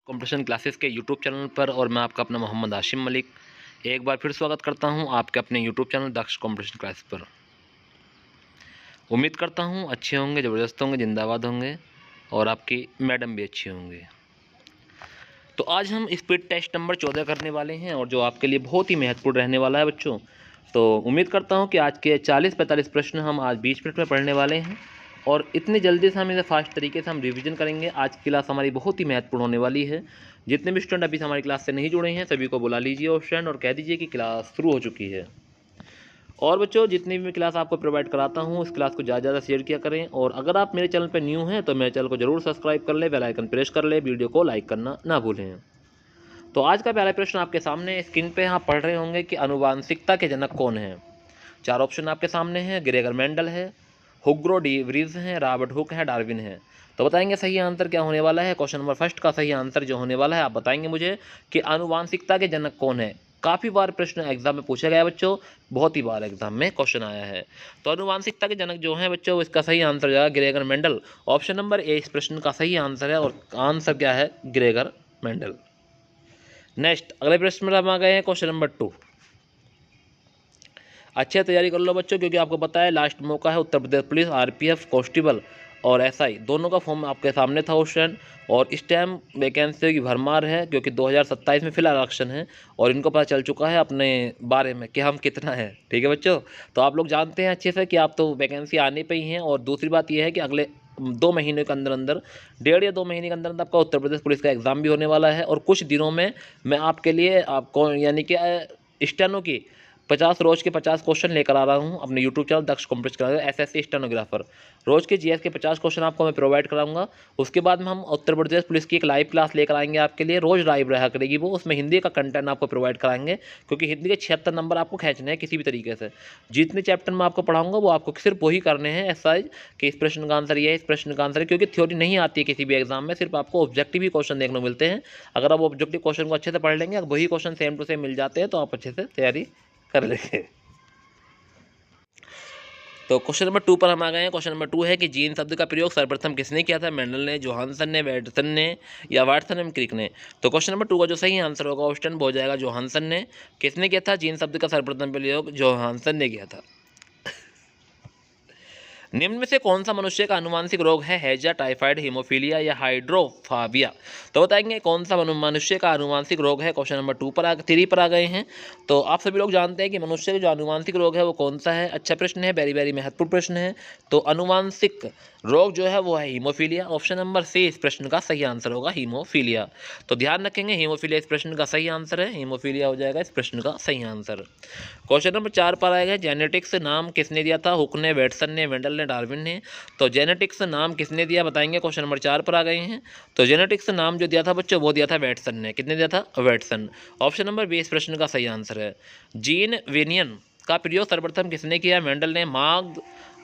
Competition classes के YouTube channel पर और मैं आपका अपना मोहम्मद आशिम मलिक एक बार फिर स्वागत करता हूं आपके अपने यूट्यूब चैनल दक्ष कंपटीशन क्लासेस पर। उम्मीद करता हूं अच्छे होंगे, ज़बरदस्त होंगे, जिंदाबाद होंगे और आपकी मैडम भी अच्छी होंगे। तो आज हम स्पीड टेस्ट नंबर 14 करने वाले हैं और जो आपके लिए बहुत ही महत्वपूर्ण रहने वाला है बच्चों। तो उम्मीद करता हूं कि आज के 40-45 प्रश्न हम आज 20 मिनट में पढ़ने वाले हैं और इतनी जल्दी से हम इसे फास्ट तरीके से हम रिवीजन करेंगे। आज की क्लास हमारी बहुत ही महत्वपूर्ण होने वाली है। जितने भी स्टूडेंट अभी हमारी क्लास से नहीं जुड़े हैं सभी को बुला लीजिए और स्टूडेंट और कह दीजिए कि क्लास शुरू हो चुकी है। और बच्चों जितनी भी मैं क्लास आपको प्रोवाइड कराता हूँ इस क्लास को ज़्यादा ज़्यादा शेयर किया करें और अगर आप मेरे चैनल पर न्यू हैं तो मेरे चैनल को जरूर सब्सक्राइब कर ले, बेल आइकन प्रेस कर ले, वीडियो को लाइक करना ना भूलें। तो आज का पहला प्रश्न आपके सामने स्क्रीन पे आप पढ़ रहे होंगे कि आनुवांशिकता के जनक कौन है। 4 ऑप्शन आपके सामने हैं। ग्रेगर मेंडल है, हुग्रो डी व्रीज है, रॉबर्ट हुक है, डार्विन है। तो बताएंगे सही आंसर क्या होने वाला है। क्वेश्चन नंबर फर्स्ट का सही आंसर जो होने वाला है आप बताएंगे मुझे कि आनुवांशिकता के जनक कौन है। काफ़ी बार प्रश्न एग्जाम में पूछा गया है बच्चों, बहुत ही बार एग्जाम में क्वेश्चन आया है। तो आनुवांशिकता के जनक जो है बच्चों इसका सही आंसर जाएगा ग्रेगर मेंडल। ऑप्शन नंबर ए इस प्रश्न का सही आंसर है और आंसर क्या है ग्रेगर मेंडल। नेक्स्ट अगले प्रश्न में हम आ गए हैं क्वेश्चन नंबर 2। अच्छे तैयारी कर लो बच्चों क्योंकि आपको पता है लास्ट मौका है। Uttar Pradesh police, RPF, constable और एसआई दोनों का फॉर्म आपके सामने था उस टाइम और इस टाइम वैकेंसी की भरमार है क्योंकि 2027 में फिलहाल इलेक्शन है और इनको पता चल चुका है अपने बारे में कि हम कितना है। ठीक है बच्चों, तो आप लोग जानते हैं अच्छे से कि आप तो वैकेंसी आने पे ही हैं। और दूसरी बात यह है कि अगले 2 महीने के अंदर अंदर 1.5 या 2 महीने के अंदर अंदर आपका उत्तर प्रदेश पुलिस का एग्ज़ाम भी होने वाला है और कुछ दिनों में मैं आपके लिए आपको यानी कि स्टेनो की 50 रोज के 50 क्वेश्चन लेकर आ रहा हूं अपने यूट्यूब चैनल दक्ष कंप्यूटर एसएससी स्टेनोग्राफर। रोज के जीएस के 50 क्वेश्चन आपको मैं प्रोवाइड कराऊंगा। उसके बाद में हम उत्तर प्रदेश पुलिस की एक लाइव क्लास लेकर आएंगे आपके लिए, रोज लाइव रहा करेगी वो। उसमें हिंदी का कंटेंट आपको प्रोवाइड कराएंगे क्योंकि हिंदी के 76 नंबर आपको खींचने हैं किसी भी तरीके से। जितने चैप्टर में आपको पढ़ाऊंगा वो आपको सिर्फ वही करने हैं एक्सरसाइज कि इस प्रश्न का आंसर ये है, इस प्रश्न का आंसर है, क्योंकि थ्योरी नहीं आती है किसी भी एग्जाम में, सिर्फ आपको ऑब्जेक्टिव ही क्वेश्चन देखने को मिलते हैं। अगर आप ऑब्जेक्टिव क्वेश्चन को अच्छे से पढ़ लेंगे, अगर वही क्वेश्चन सेम टू सेम मिल जाते हैं तो आप अच्छे से तैयारी कर लेंगे। तो क्वेश्चन नंबर 2 पर हम आ गए हैं। क्वेश्चन नंबर 2 है कि जीन शब्द का प्रयोग सर्वप्रथम किसने किया था। मेंडल ने, जोहानसन ने, वैटसन ने या वाटसन एवं क्रिक ने। तो क्वेश्चन नंबर 2 का जो सही आंसर होगा ऑप्शन हो जाएगा जोहानसन ने। किसने किया था जीन शब्द का सर्वप्रथम प्रयोग? जोहानसन ने किया था। निम्न में से कौन सा मनुष्य का आनुवांशिक रोग है? हैजा, टाइफाइड, हीमोफीलिया या हाइड्रोफाबिया। तो बताएंगे कौन सा मनुष्य का आनुवांशिक रोग है। क्वेश्चन नंबर 3 पर आ गए हैं। तो आप सभी लोग जानते हैं कि मनुष्य का जो आनुवांशिक रोग है वो कौन सा है। अच्छा प्रश्न है, वेरी वेरी महत्वपूर्ण प्रश्न है। तो आनुवांशिक रोग जो है वो है हीमोफीलिया। ऑप्शन नंबर सी इस प्रश्न का सही आंसर होगा हीमोफीलिया। तो ध्यान रखेंगे हीमोफीलिया इस प्रश्न का सही आंसर है, हीमोफीलिया हो जाएगा इस प्रश्न का सही आंसर। क्वेश्चन नंबर 4 पर आएगा जेनेटिक्स नाम किसने दिया था। हुक ने, वैटसन ने, मेंडल ने, डार्विन ने। तो जेनेटिक्स नाम किसने दिया बताएंगे। क्वेश्चन नंबर 4 पर आ गए हैं। तो जेनेटिक्स नाम जो दिया था बच्चों वो दिया था वैटसन ने। कितने दिया था? वैटसन। ऑप्शन नंबर बी इस प्रश्न का सही आंसर है। जीन वेनियन का प्रयोग सर्वप्रथम किसने किया। मेंडल ने,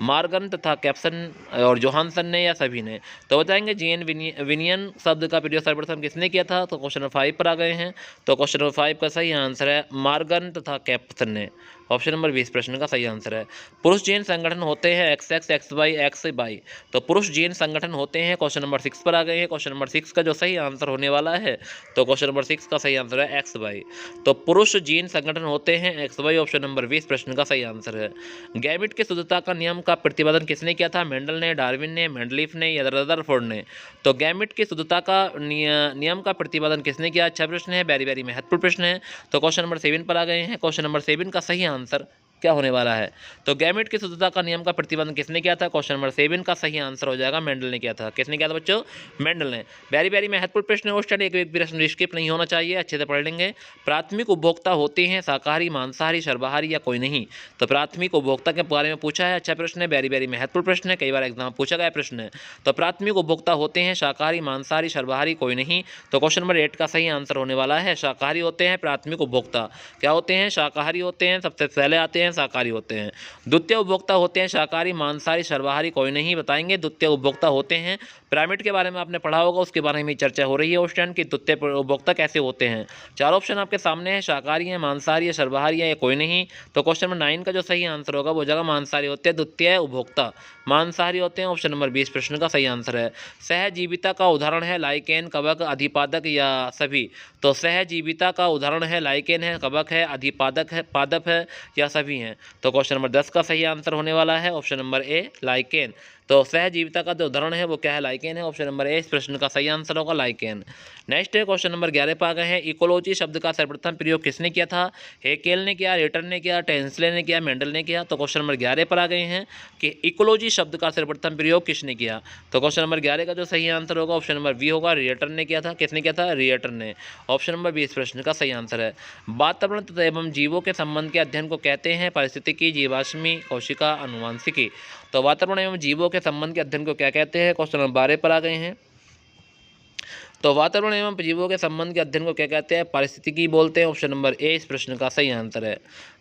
मार्गन तथा कैप्सन और जोहानसन ने या सभी ने। तो बताएंगे जीन विनियन शब्द का प्रयोग सर्वप्रथम किसने किया था। तो क्वेश्चन नंबर 5 पर आ गए हैं। तो क्वेश्चन नंबर 5 का सही आंसर है मार्गन तथा कैप्सन ने। ऑप्शन नंबर 20 प्रश्न का सही आंसर है। पुरुष जीन संगठन होते हैं XX, XY, XY। तो पुरुष जीन संगठन होते हैं। क्वेश्चन नंबर 6 पर आ गए हैं। क्वेश्चन नंबर 6 का जो सही आंसर होने वाला है तो क्वेश्चन नंबर 6 का सही आंसर है XY। तो पुरुष जीन संगठन होते हैं XY। ऑप्शन नंबर 20 प्रश्न का सही आंसर है। गैमिट की शुद्धता का नियम का प्रतिपादन किसने किया था। मेंडल ने, डार्विन ने, मेंडलीफ ने या रदरफोर्ड ने। तो गैमिट की शुद्धता का नियम का प्रतिपादन किसने किया। अच्छा प्रश्न है, वेरी वेरी महत्वपूर्ण प्रश्न है। तो क्वेश्चन नंबर 7 पर आ गए हैं। क्वेश्चन नंबर 7 का सही आंसर क्या होने वाला है। तो गैमेट की शुद्धता का नियम का प्रतिपादन किसने किया था। क्वेश्चन नंबर 7 का सही आंसर हो जाएगा मेंडल ने किया था। किसने किया था बच्चों? मेंडल ने। वेरी वेरी महत्वपूर्ण प्रश्न है। उस टाइम एक प्रश्न स्किप नहीं होना चाहिए, अच्छे से पढ़ लेंगे। प्राथमिक उपभोक्ता होते हैं शाकाहारी, मांसाहारी, सर्वाहारी या कोई नहीं। तो प्राथमिक उपभोक्ता के बारे में पूछा है। अच्छा प्रश्न है, वेरी वेरी महत्वपूर्ण प्रश्न है, कई बार एग्जाम पूछा गया प्रश्न है। तो प्राथमिक उपभोक्ता होते हैं शाकाहारी, मांसाहारी, सर्वाहारी, कोई नहीं। तो क्वेश्चन नंबर 8 का सही आंसर होने वाला है शाकाहारी होते हैं प्राथमिक उपभोक्ता। क्या होते हैं? शाकाहारी होते हैं। सबसे पहले आते हैं शाकाहारी होते हैं। द्वितीय उपभोक्ता होते हैं शाकाहारी, मांसाहारी, सर्वाहारी कोई नहीं। बताएंगे द्वितीय उपभोक्ता होते हैं। पिरामिड के बारे में आपने पढ़ा होगा, उसके बारे में चर्चा हो रही है उस टाइम की द्वितीय उपभोक्ता कैसे होते हैं। चार ऑप्शन आपके सामने है, शाकाहारी है, मांसाहारी है, सर्वाहारी है या कोई नहीं। तो क्वेश्चन नंबर 9 का जो सही आंसर होगा वो जगह मांसाहारी होते हैं, द्वितीय उपभोक्ता मांसाहारी होते हैं। ऑप्शन नंबर 20 प्रश्न का सही आंसर है। सहजीविता का उदाहरण है लाइकेन, कवक, अधिपादक या सभी। तो सहजीविता का उदाहरण है लाइकेन है, कवक है, अधिपादक है, पादप है या सभी हैं। तो क्वेश्चन नंबर 10 का सही आंसर होने वाला है ऑप्शन नंबर ए लाइकेन। तो सहजीविता का जो उदाहरण है वो क्या है, लाइकेन है। ऑप्शन नंबर ए इस प्रश्न का सही आंसर होगा लाइकेन। नेक्स्ट है क्वेश्चन नंबर 11 पर आ गए हैं। इकोलॉजी शब्द का सर्वप्रथम प्रयोग किसने किया था? हेकेल ने किया, रेटर ने किया, टेंसले ने किया, मेंडल ने किया। तो क्वेश्चन नंबर 11 पर आ गए हैं कि इकोलॉजी शब्द का सर्वप्रथम प्रयोग किसने किया। तो क्वेश्चन नंबर 11 का जो सही आंसर होगा ऑप्शन नंबर बी होगा, रिएटर ने किया था। किसने किया था? रिएटर ने। ऑप्शन नंबर 20 प्रश्न का सही आंसर है। वातावरण तथा एवं जीवों के संबंध के अध्ययन को कहते हैं पारिस्थितिकी, जीवाश्मी, कोशिका, अनुवांशिकी। तो वातावरण एवं जीवों के संबंध के अध्ययन को क्या कहते हैं? क्वेश्चन नंबर 12 पर आ गए हैं। तो वातावरण एवं जीवों के संबंध के अध्ययन को क्या कहते हैं? पारिस्थितिकी बोलते हैं। ऑप्शन नंबर ए इस प्रश्न का सही आंसर है।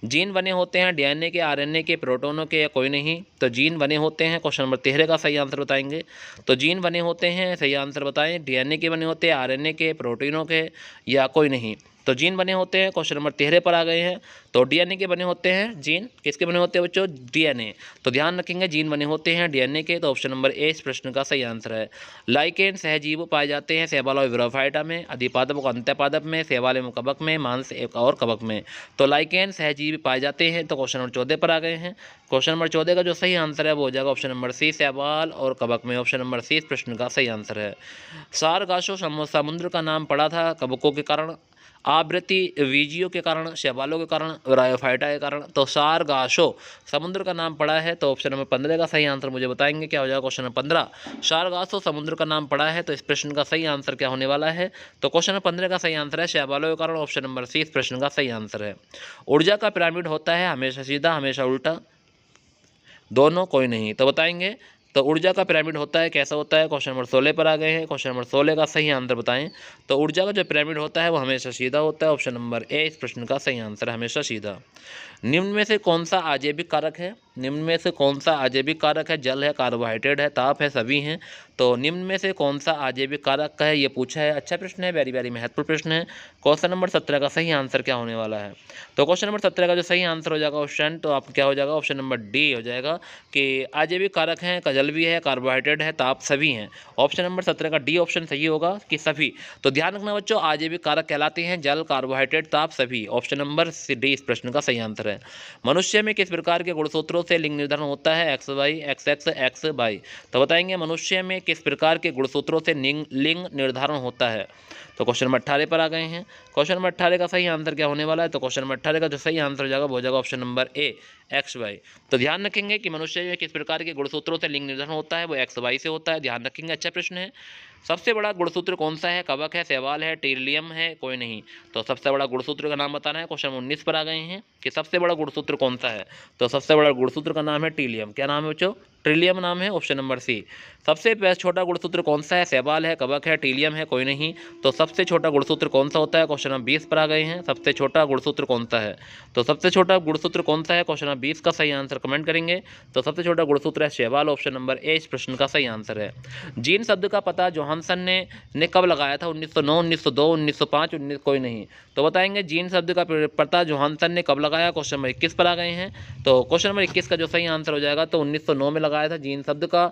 जीन बने होते हैं डीएनए के, आरएनए के, प्रोटोनों के या कोई नहीं। तो जीन बने होते हैं, क्वेश्चन नंबर 13 का सही आंसर बताएंगे। तो जीन बने होते हैं, सही आंसर बताएं। डीएनए के बने होते हैं, आरएनए के, प्रोटीनों के या कोई नहीं। तो जीन बने होते हैं, क्वेश्चन नंबर 13 पर आ गए हैं। तो डीएनए के बने होते हैं जीन, किसके बने होते हैं बच्चों? डीएनए। तो ध्यान रखेंगे जीन बने होते हैं डीएनए के। तो ऑप्शन नंबर ए इस प्रश्न का सही आंसर है। लाइकेन सहजीव पाए जाते हैं शैवाल और यूरोफाइटा में, अधिपादप और अंत्यपादप में, शैवाल एवं कवक में, मांस एक और कवक में। तो लाइकेन सहजीवी पाए जाते हैं। तो क्वेश्चन नंबर 14 पर आ गए हैं। क्वेश्चन नंबर 14 का जो सही आंसर है वो हो जाएगा ऑप्शन नंबर सी, शैवाल और कवक में। ऑप्शन नंबर सी इस प्रश्न का सही आंसर है। सारगासो समुद्र का नाम पड़ा था कवकों के कारण, आवृत्ति वीजियो के कारण, शैवालों के कारण, रायोफाइटा के कारण। तो सारगासो समुद्र का नाम पड़ा है। तो ऑप्शन नंबर 15 का सही आंसर मुझे बताएंगे क्या हो जाएगा। क्वेश्चन नंबर 15 सारगासो समुद्र का नाम पड़ा है। तो इस प्रश्न का सही आंसर क्या होने वाला है? तो क्वेश्चन नंबर 15 का सही आंसर है शैवालों के कारण। ऑप्शन नंबर सी इस प्रश्न का सही आंसर है। ऊर्जा का पिरामिड होता है हमेशा सीधा, हमेशा उल्टा, दोनों, कोई नहीं। तो बताएंगे तो ऊर्जा का पिरामिड होता है, कैसा होता है? क्वेश्चन नंबर 16 पर आ गए हैं। क्वेश्चन नंबर 16 का सही आंसर बताएं। तो ऊर्जा का जो पिरामिड होता है वो हमेशा सीधा होता है। ऑप्शन नंबर ए इस प्रश्न का सही आंसर है, हमेशा सीधा। निम्न में से कौन सा अजैविक कारक है? निम्न में से कौन सा अजैविक कारक है? जल है, कार्बोहाइड्रेट है, ताप है, सभी हैं। तो निम्न में से कौन सा अजैविक कारक है ये पूछा है। अच्छा प्रश्न है, वेरी वेरी महत्वपूर्ण प्रश्न है। क्वेश्चन नंबर 17 का सही आंसर क्या होने वाला है? तो क्वेश्चन नंबर 17 का जो सही आंसर हो जाएगा ऑप्शन, तो आप क्या हो जाएगा? ऑप्शन नंबर डी हो जाएगा कि अजैविक कारक हैं, जल भी है, कार्बोहाइड्रेट है, ताप, सभी हैं। ऑप्शन नंबर 17 का डी ऑप्शन सही होगा कि सभी। तो ध्यान रखना बच्चों, अजैविक कारक कहलाते हैं जल, कार्बोहाइड्रेट, ताप, सभी। ऑप्शन नंबर डी इस प्रश्न का सही आंसर है। मनुष्य में किस प्रकार के गुणसूत्रों से लिंग निर्धारण होता है? X Y, X X, X Y. तो बताएंगे मनुष्य में किस प्रकार के गुणसूत्रों से लिंग निर्धारण होता है। तो क्वेश्चन नंबर 18 पर आ गए हैं। क्वेश्चन नंबर 18 का सही आंसर क्या होने वाला है? तो क्वेश्चन नंबर 18 का जो सही आंसर हो जाएगा वो हो जाएगा option number A, X Y. तो ध्यान रखेंगे कि मनुष्य में किस प्रकार के गुणसूत्रों से लिंग निर्धारण होता है, वो एक्स वाई से होता है। ध्यान रखेंगे, अच्छा प्रश्न है। सबसे बड़ा गुणसूत्र कौन सा है? कवक है, शैवाल है, टीलियम है, कोई नहीं। तो सबसे बड़ा गुणसूत्र का नाम बताना है। क्वेश्चन 19 पर आ गए हैं कि सबसे बड़ा गुणसूत्र कौन सा है? तो सबसे बड़ा गुणसूत्र का नाम है टीलियम। क्या नाम है बच्चों? ट्रिलियम नाम है। Option number C. सबसे छोटा गुणसूत्र कौन सा है? शैवाल है, कवक है, टीलियम है, कोई नहीं। तो सबसे छोटा गुणसूत्र कौन सा होता है? क्वेश्चन नंबर 20 पर आ गए हैं। सबसे छोटा गुणसूत्र कौन सा है? तो सबसे छोटा गुणसूत्र कौन सा है? क्वेश्चन नंबर 20 का सही आंसर कमेंट करेंगे। तो सबसे छोटा गुणसूत्र है शैवाल। ऑप्शन नंबर ए इस प्रश्न का सही आंसर है। जीन शब्द का पता जोहानसन ने कब लगाया था? 1909, 1902, 1905, 19 कोई नहीं। तो बताएंगे जीन शब्द का पता जोहानसन ने कब लगाया? क्वेश्चन नंबर 21 पर आ गए हैं। तो क्वेश्चन नंबर 21 का जो सही आंसर हो जाएगा तो 1909 में लगाया था जीन शब्द का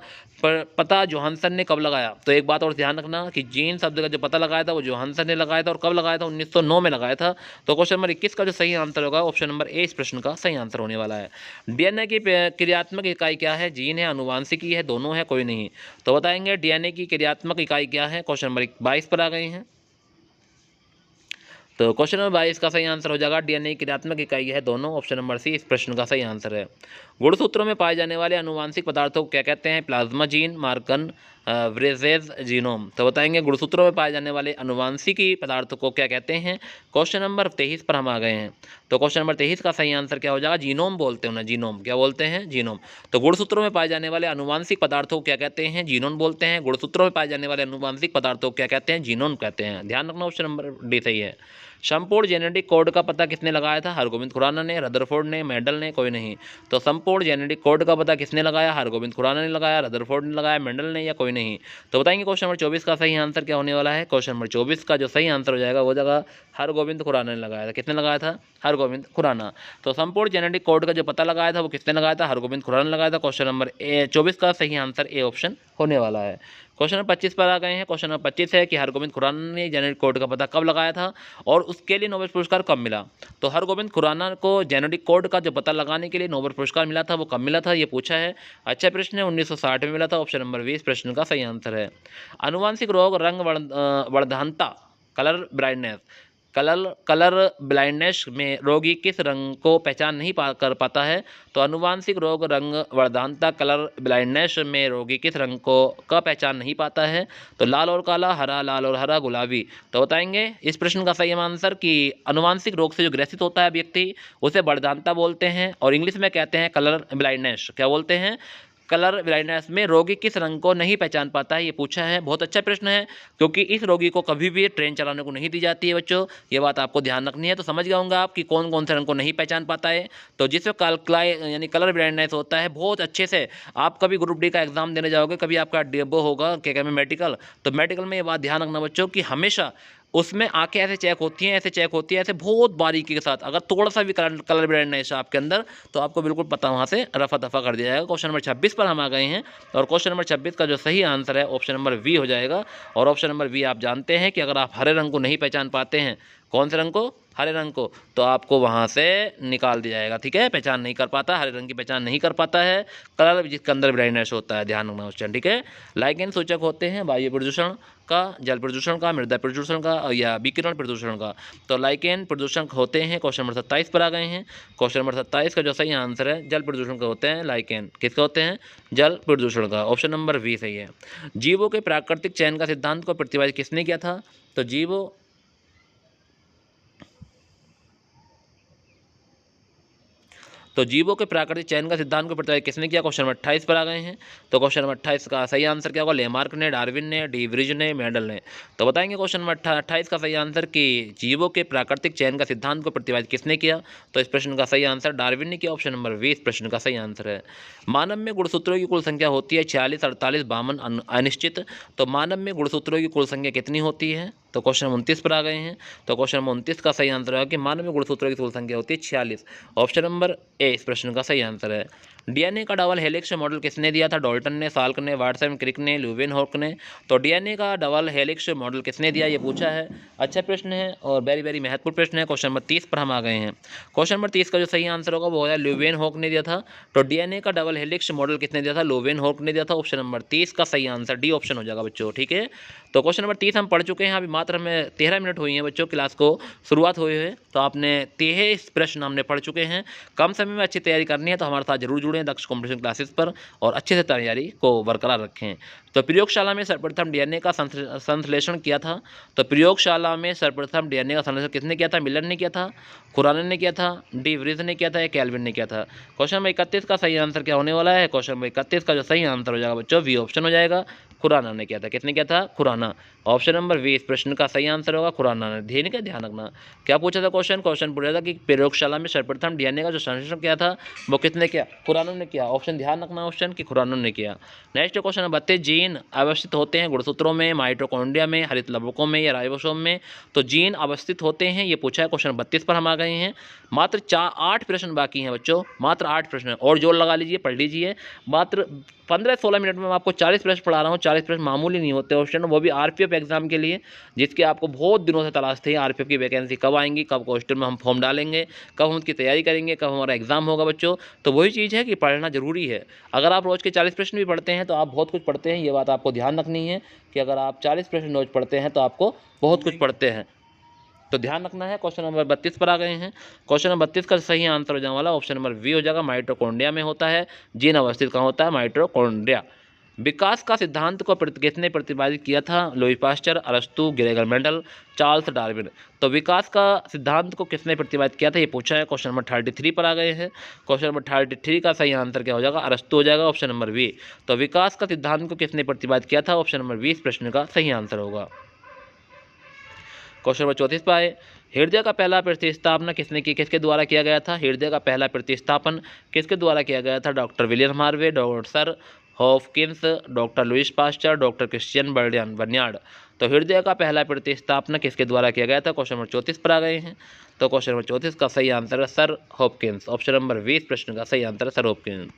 पता जोहानसन ने कब लगाया। तो एक बात और ध्यान रखना कि जीन शब्द का जो पता लगाया था वो जोहानसन ने लगाया था और कब लगाया था? 1909 में लगाया था। तो क्वेश्चन नंबर 21 का जो सही आंसर होगा ऑप्शन नंबर ए इस प्रश्न का सही आंसर होने वाला है। डीएनए की क्रियात्मक इकाई क्या है? जीन है, अनुवांशिकी है, दोनों है, कोई नहीं। तो बताएंगे डीएनए की क्रियात्मक इकाई क्या है? क्वेश्चन नंबर 22 पर आ गए हैं। तो क्वेश्चन नंबर 22 का सही आंसर हो जाएगा डीएनए की क्रियात्मक इकाई है दोनों। ऑप्शन नंबर सी इस प्रश्न का सही आंसर है। गुणसूत्रों में पाए जाने वाले अनुवांशिक पदार्थों को क्या कहते हैं? प्लाज्मा जीन, मार्कन, व्रेजेज, जीनोम। तो बताएंगे गुणसूत्रों में पाए जाने वाले अनुवांशिकी पदार्थों को क्या कहते हैं? क्वेश्चन नंबर 23 पर हम आ गए हैं। तो क्वेश्चन नंबर 23 का सही आंसर क्या हो जाएगा? जीनोम बोलते हैं ना, जीनोम। क्या बोलते हैं? जीनोम। तो गुणसूत्रों में पाए जाने वाले अनुवांशिक पदार्थों को क्या कहते हैं? जीनोम बोलते हैं। गुणसूत्रों में पाए जाने वाले अनुवांशिक पदार्थों को क्या कहते हैं? जीनोम कहते हैं। ध्यान रखना, ऑप्शन नंबर डी सही है। संपूर्ण जेनेटिक कोड का पता किसने लगाया था? हरगोविंद खुराना ने, रदरफोर्ड ने, मेंडल ने, कोई नहीं। तो संपूर्ण जेनेटिक कोड का पता किसने लगाया? हरगोविंद खुराना ने लगाया, रदरफोर्ड ने लगाया, मेंडल ने, या कोई नहीं। तो बताएंगे क्वेश्चन नंबर 24 का सही आंसर क्या होने वाला है। क्वेश्चन नंबर 24 का जो सही आंसर हो जाएगा वो जगह हरगोविंद खुराना ने लगाया था। किसने लगाया था? हरगोविंद खुराना। तो संपूर्ण जेनेटिक कोड का जो पता लगाया था वो किसने लगाया था? हरगोविंद खुराना ने लगाया था। क्वेश्चन नंबर 24 का सही आंसर ए ऑप्शन होने वाला है। क्वेश्चन नंबर 25 पर आ गए हैं। क्वेश्चन नंबर 25 है कि हरगोविंद खुराना ने जेनेटिक कोड का पता कब लगाया था और उसके लिए नोबेल पुरस्कार कब मिला। तो हरगोविंद खुराना को जेनेटिक कोड का जो पता लगाने के लिए नोबेल पुरस्कार मिला था वो कब मिला था, ये पूछा है। अच्छा प्रश्न है, 1960 में मिला था। ऑप्शन नंबर 20 प्रश्न का सही आंसर है। आनुवांशिक रोग रंग वर्धनता कलर ब्लाइंडनेस कलर ब्लाइंडनेस में रोगी किस रंग को पहचान नहीं कर पाता है। तो आनुवांशिक रोग रंग वर्धनता कलर ब्लाइंडनेस में रोगी किस रंग को का पहचान नहीं पाता है। तो लाल और काला, हरा, लाल और हरा, गुलाबी। तो बताएंगे इस प्रश्न का सही आंसर कि आनुवांशिक रोग से जो ग्रसित होता है व्यक्ति उसे वर्धनता बोलते हैं और इंग्लिश में कहते हैं कलर ब्लाइंडनेस। क्या बोलते हैं? कलर ब्लाइंडनेस में रोगी किस रंग को नहीं पहचान पाता है, ये पूछा है। बहुत अच्छा प्रश्न है क्योंकि इस रोगी को कभी भी ट्रेन चलाने को नहीं डी जाती है बच्चों, ये बात आपको ध्यान रखनी है। तो समझ गए होंगे आप कि कौन कौन से रंग को नहीं पहचान पाता है। तो जिसमें यानी कलर ब्लाइंडनेस होता है, बहुत अच्छे से आप कभी ग्रुप डी का एग्जाम देने जाओगे, कभी आपका वो होगा क्या कहते हैं मेडिकल, तो मेडिकल में ये बात ध्यान रखना बच्चों कि हमेशा उसमें आंखें ऐसे चेक होती हैं, ऐसे चेक होती है, ऐसे बहुत बारीकी के साथ। अगर थोड़ा सा भी कलर ब्लाइंडनेस है आपके अंदर तो आपको बिल्कुल पता वहाँ से रफा दफा कर दिया जाएगा। क्वेश्चन नंबर 26 पर हम आ गए हैं और क्वेश्चन नंबर 26 का जो सही आंसर है ऑप्शन नंबर वी हो जाएगा। और ऑप्शन नंबर वी आप जानते हैं कि अगर आप हरे रंग को नहीं पहचान पाते हैं, कौन से रंग को? हरे रंग को, तो आपको वहाँ से निकाल दिया जाएगा। ठीक है, पहचान नहीं कर पाता, हरे रंग की पहचान नहीं कर पाता है कलर जिसके अंदर ब्लाइंडनेस होता है, ध्यान रखना क्वेश्चन। ठीक है, लाइकेन सूचक होते हैं वायु प्रदूषण का, जल प्रदूषण का, मृदा प्रदूषण का या विकिरण प्रदूषण का। तो लाइकेन प्रदूषण होते हैं। क्वेश्चन नंबर 27 पर आ गए हैं। क्वेश्चन नंबर 27 का जो सही आंसर है जल प्रदूषण का होते हैं लाइकेन। किसका होते हैं? जल प्रदूषण का। ऑप्शन नंबर 20 सही है। जीवों के प्राकृतिक चयन का सिद्धांत को प्रतिपादित किसने किया था? तो जीवों के प्राकृतिक चयन का सिद्धांत को प्रतिपादित किसने किया? क्वेश्चन नंबर 28 पर आ गए हैं। तो क्वेश्चन नंबर 28 का सही आंसर क्या होगा? लेमार्क ने, डार्विन ने, डी व्रिज ने, मेंडल ने। तो बताएंगे क्वेश्चन नंबर 28 का सही आंसर कि जीवों के प्राकृतिक चयन का सिद्धांत को प्रतिपादित किसने किया। तो इस प्रश्न का सही आंसर डार्विन ने किया। ऑप्शन नंबर 20 प्रश्न का सही आंसर है। मानव में गुणसूत्रों की कुल संख्या होती है 46, 48, 52, अनिश्चित। तो मानव में गुणसूत्रों की कुल संख्या कितनी होती है? तो क्वेश्चन नंबर 29 पर आ गए हैं। तो क्वेश्चन नंबर 29 का सही आंसर है कि मानव में गुणसूत्रों की कुल संख्या होती है 46। ऑप्शन नंबर ए इस प्रश्न का सही आंसर है। डीएनए का डबल हेलिक्स मॉडल किसने दिया था? डॉल्टन ने, साल्क ने, वाटसन, क्रिक ने, ल्यूवेनहॉक ने। तो डीएनए का डबल हेलिक्स मॉडल किसने दिया, ये पूछा है। अच्छा प्रश्न है और वेरी वेरी महत्वपूर्ण प्रश्न है। क्वेश्चन नंबर 30 पर हम आ गए हैं। क्वेश्चन नंबर 30 का जो सही आंसर होगा वो है ल्यूवेनहॉक ने दिया था। तो डीएनए का डबल हेलिक्स मॉडल किसने दिया था? ल्यूवेनहॉक ने दिया था। ऑप्शन नंबर 30 का सही आंसर डी ऑप्शन हो जाएगा बच्चों। ठीक है, तो क्वेश्चन नंबर 30 हम पढ़ चुके हैं। अभी मात्र हमें 13 मिनट हुई हैं बच्चों क्लास को शुरुआत हुए हुए, तो आपने 23 प्रश्न हमने पढ़ चुके हैं। कम समय में अच्छी तैयारी करनी है तो हमारे साथ जरूर जुड़ें दक्ष कॉम्पिटिशन क्लासेस पर और अच्छे से तैयारी को बरकरार रखें। तो प्रयोगशाला में सर्वप्रथम डीएनए का संश्लेषण किया था। तो प्रयोगशाला में सर्वप्रथम डीएनए का संश्लेषण किसने किया था? मिलर ने किया था, खुराना ने किया था, डी व्रिज ने किया था या कैल्विन ने किया था। क्वेश्चन नंबर 31 का सही आंसर क्या होने वाला है? क्वेश्चन नंबर 31 का जो सही आंसर हो जाएगा बच्चों वी ऑप्शन हो जाएगा। खुराना ने किया था। किसने किया था? खुराना। ऑप्शन नंबर 20 प्रश्न का सही आंसर होगा खुराना ने। ध्यान रखना क्या पूछा था क्वेश्चन पूछा था कि प्रयोगशाला में सर्वप्रथम डीएनए का जो संश्लेषण किया था वो किसने किया? खुराना ने किया। ऑप्शन ध्यान रखना ऑप्शन कि खुराना ने किया। नेक्स्ट क्वेश्चन नंबर 32 जीन अवस्थित होते हैं गुणसूत्रों में, माइटोकॉन्ड्रिया में, हरित लवकों में या राइबोसोम में। तो जीन अवस्थित होते हैं ये पूछा है। क्वेश्चन 32 पर हम आ गए हैं। मात्र 8 प्रश्न बाकी हैं बच्चों, मात्र 8 प्रश्न और जोर लगा लीजिए, पढ़ लीजिए। मात्र 15-16 मिनट में मैं आपको 40 प्रश्न पढ़ा रहा हूँ। 40 प्रश्न मामूली नहीं होते क्वेश्चन, वो भी आरपीएफ एग्जाम के लिए, जिसके आपको बहुत दिनों से तलाश थी। आरपीएफ की वैकेंसी कब आएंगी, कब क्वेश्चन में हम फॉर्म डालेंगे, कब हम उसकी तैयारी करेंगे, कब हमारा एग्जाम होगा बच्चों। तो वही चीज़ है कि पढ़ना जरूरी है। अगर आप रोज़ के 40 प्रश्न भी पढ़ते हैं तो आप बहुत कुछ पढ़ते हैं, ये बात आपको ध्यान रखनी है कि अगर आप 40 प्रश्न रोज पढ़ते हैं तो आपको बहुत कुछ पढ़ते हैं, तो ध्यान रखना है। क्वेश्चन नंबर 32 पर आ गए हैं। क्वेश्चन नंबर 32 का सही आंसर हो जाने वाला ऑप्शन नंबर वी हो जाएगा। माइटोकॉन्ड्रिया में होता है। जीन अवस्थित कहाँ होता है? माइटोकॉन्ड्रिया। विकास का सिद्धांत को किसने प्रतिपादित किया था? लुई पास्चर, अरस्तु, ग्रेगर मेंडल, चार्ल्स डार्विन। तो विकास का सिद्धांत को किसने प्रतिपादित किया था ये पूछा है। क्वेश्चन नंबर 33 पर आ गए हैं। क्वेश्चन नंबर 33 का सही आंसर क्या हो जाएगा? अरस्तु हो जाएगा। Option number B. तो विकास का सिद्धांत को किसने प्रतिपादित किया था? ऑप्शन नंबर 20 प्रश्न का सही आंसर होगा। क्वेश्चन नंबर 34 पर आए। हृदय का पहला प्रतिस्थापन किसने की, किसके द्वारा किया गया था? हृदय का पहला प्रतिस्थापन किसके द्वारा किया गया था? Doctor William Harvey, doctor sir Hopkins, doctor Louis Pasteur, doctor Christian Barnard. तो हृदय का पहला प्रतिस्थापन किसके द्वारा किया गया था? क्वेश्चन नंबर 34 पर आ गए हैं। तो क्वेश्चन नंबर 34 का सही आंसर है सर हॉपकिंस। ऑप्शन नंबर 20 प्रश्न का सही आंसर है सर हॉपकिंस।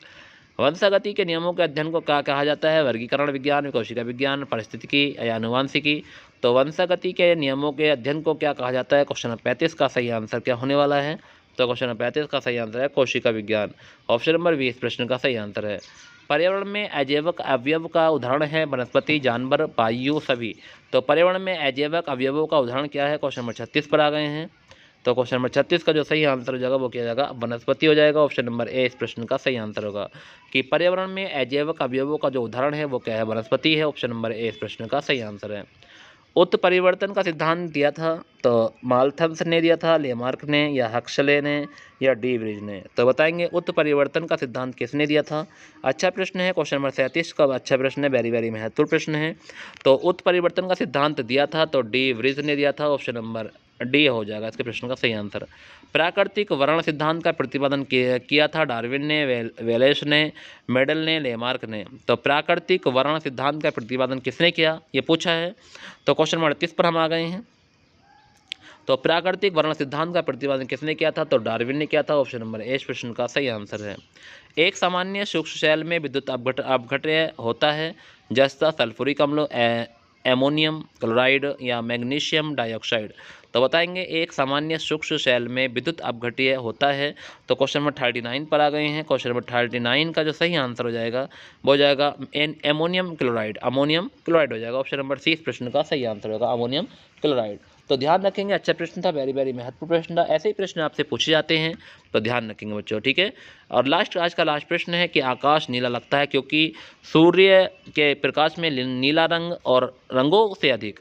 वंशागति के नियमों के अध्ययन को क्या कहा जाता है? वर्गीकरण विज्ञान, कोशिका विज्ञान, पारिस्थितिकी या आनुवंशिकी। तो वंशागति के नियमों के अध्ययन को क्या कहा जाता है? क्वेश्चन नंबर 35 का सही आंसर क्या होने वाला है? तो क्वेश्चन नंबर 35 का सही आंसर है कोशिका विज्ञान। ऑप्शन नंबर 20 प्रश्न का सही आंसर है। पर्यावरण में अजैविक अवयव का उदाहरण है वनस्पति, जानवर, वायु, सभी। तो पर्यावरण में अजैविक अवयवों का उदाहरण क्या है? क्वेश्चन नंबर 36 पर आ गए हैं। तो क्वेश्चन नंबर 36 का जो सही आंसर हो जाएगा वो क्या जाएगा? वनस्पति हो जाएगा। ऑप्शन नंबर ए इस प्रश्न का सही आंसर होगा कि पर्यावरण में अजैविक अवयवों का जो उदाहरण है वो क्या है? वनस्पति है। ऑप्शन नंबर ए इस प्रश्न का सही आंसर है। उत्परिवर्तन का सिद्धांत दिया था तो माल्थस ने दिया था, लेमार्क ने, या हक्सले ने, या डी ब्रिज ने। तो बताएंगे उत्परिवर्तन का सिद्धांत किसने दिया था? अच्छा प्रश्न है। क्वेश्चन नंबर 37 का अच्छा प्रश्न है, वेरी वेरी महत्वपूर्ण प्रश्न है। तो उत्परिवर्तन का सिद्धांत दिया था तो डी ब्रिज ने दिया था। ऑप्शन नंबर डी हो जाएगा इसके प्रश्न का सही आंसर। प्राकृतिक वर्ण सिद्धांत का प्रतिपादन किया था डार्विन ने, वेलेस ने, मेडल ने, लेमार्क ने। तो प्राकृतिक वर्ण सिद्धांत का प्रतिपादन किसने किया ये पूछा है। तो क्वेश्चन नंबर 38 पर हम आ गए हैं। तो प्राकृतिक वर्ण सिद्धांत का प्रतिपादन किसने किया था? तो डार्विन ने किया था। ऑप्शन नंबर ए इस प्रश्न का सही आंसर है। एक सामान्य सूक्ष्म शैल में विद्युत अपघट्य होता है जैसा सल्फ्यूरिक अम्ल, एमोनियम क्लोराइड या मैग्नीशियम डाइऑक्साइड। तो बताएंगे एक सामान्य सूक्ष्म शैल में विद्युत अपघट्य होता है। तो क्वेश्चन नंबर 39 पर आ गए हैं। क्वेश्चन नंबर 39 का जो सही आंसर हो जाएगा वो हो जाएगा एमोनियम क्लोराइड, अमोनियम क्लोराइड हो जाएगा। ऑप्शन नंबर सी इस प्रश्न का सही आंसर होगा अमोनियम क्लोराइड। तो ध्यान रखेंगे, अच्छा प्रश्न था, वेरी वेरी महत्वपूर्ण प्रश्न था। ऐसे ही प्रश्न आपसे पूछे जाते हैं तो ध्यान रखेंगे बच्चों, ठीक है। और आज का लास्ट प्रश्न है कि आकाश नीला लगता है क्योंकि सूर्य के प्रकाश में नीला रंग और रंगों से अधिक,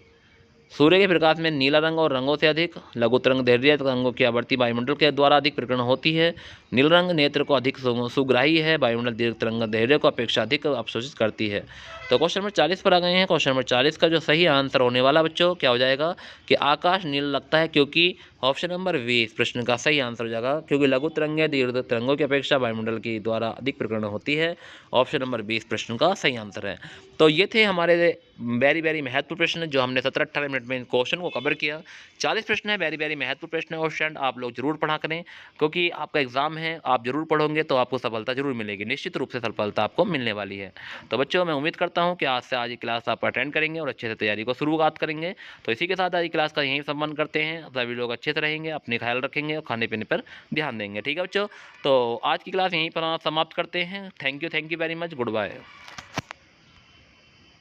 सूर्य के प्रकाश में नीला रंग और रंगों से अधिक लघु तरंग दैर्ध्य रंगों की आवर्ती वायुमंडल के द्वारा अधिक प्रकरण होती है। नील रंग नेत्र को अधिक सुग्राही है, वायुमंडल दीर्घ तरंग दैर्ध्य को अपेक्षा अधिक अवशोषित करती है। तो क्वेश्चन नंबर 40 पर आ गए हैं। क्वेश्चन नंबर 40 का जो सही आंसर होने वाला बच्चों क्या हो जाएगा कि आकाश नीला लगता है क्योंकि ऑप्शन नंबर 20 प्रश्न का सही आंसर हो जाएगा क्योंकि लघु तरंगें दीर्घ तरंगों की अपेक्षा वायुमंडल के द्वारा अधिक प्रकरण होती है। ऑप्शन नंबर 20 प्रश्न का सही आंसर है। तो ये थे हमारे वेरी वेरी महत्वपूर्ण प्रश्न जो हमने 17-18 मिनट में इन क्वेश्चन को कवर किया। 40 प्रश्न है, वेरी वेरी महत्वपूर्ण प्रश्न है और स्टूडेंट आप लोग जरूर पढ़ा करें क्योंकि आपका एग्जाम है, आप जरूर पढ़ोगे तो आपको सफलता जरूर मिलेगी, निश्चित रूप से सफलता आपको मिलने वाली है। तो बच्चों मैं उम्मीद करता हूँ कि आज से आज की क्लास आप अटेंड करेंगे और अच्छे से तैयारी को शुरुआत करेंगे। तो इसी के साथ आज की क्लास का यहीं संबंध करते हैं। सभी लोग अच्छे से रहेंगे, अपने ख्याल रखेंगे और खाने पीने पर ध्यान देंगे, ठीक है बच्चों। तो आज की क्लास यहीं पर समाप्त करते हैं। Thank you very much, good bye.